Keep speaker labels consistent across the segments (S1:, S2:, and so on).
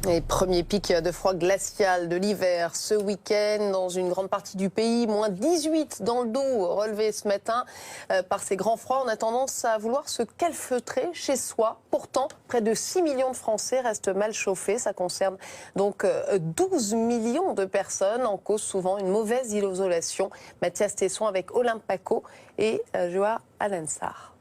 S1: Et premier pic de froid glacial de l'hiver ce week-end dans une grande partie du pays. Moins 18 dans le dos relevé ce matin par ces grands froids. On a tendance à vouloir se calfeutrer chez soi. Pourtant, près de 6 millions de Français restent mal chauffés. Ça concerne donc 12 millions de personnes. En cause souvent une mauvaise isolation. Mathias Tesson avec Olympe Paco et Joa Alensar.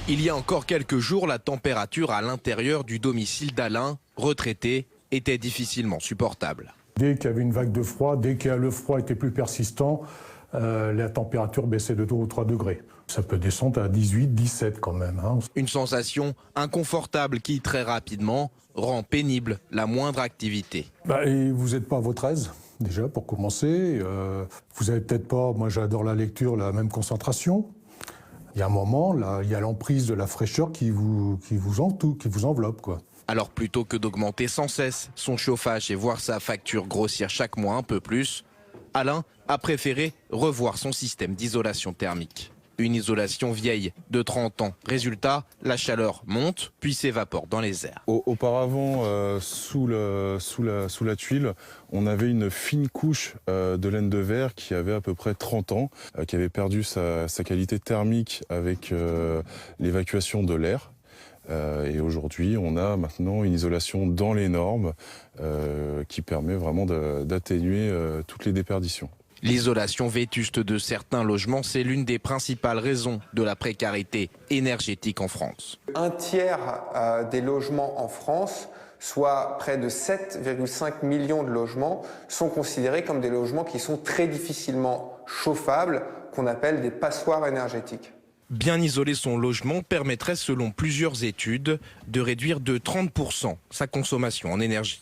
S2: Il y a encore quelques jours, la température à l'intérieur du domicile d'Alain, retraité, était difficilement supportable.
S3: Dès qu'il y avait une vague de froid, dès que le froid était plus persistant, la température baissait de 2 ou 3 degrés. Ça peut descendre à 18, 17 quand même.
S2: Une sensation inconfortable qui, très rapidement, rend pénible la moindre activité.
S3: Et vous n'êtes pas à votre aise, déjà, pour commencer. Vous n'avez peut-être pas, moi j'adore la lecture, la même concentration. Il y a un moment, là, il y a l'emprise de la fraîcheur qui vous enveloppe, quoi.
S2: Alors plutôt que d'augmenter sans cesse son chauffage et voir sa facture grossir chaque mois un peu plus, Alain a préféré revoir son système d'isolation thermique. Une isolation vieille de 30 ans. Résultat, la chaleur monte puis s'évapore dans les airs.
S4: Auparavant, sous la tuile, on avait une fine couche de laine de verre qui avait à peu près 30 ans, qui avait perdu sa qualité thermique avec l'évacuation de l'air. Et aujourd'hui, on a maintenant une isolation dans les normes qui permet vraiment d'atténuer toutes les déperditions.
S2: L'isolation vétuste de certains logements, c'est l'une des principales raisons de la précarité énergétique en France.
S5: Un tiers des logements en France, soit près de 7,5 millions de logements, sont considérés comme des logements qui sont très difficilement chauffables, qu'on appelle des passoires énergétiques.
S2: Bien isoler son logement permettrait, selon plusieurs études, de réduire de 30% sa consommation en énergie.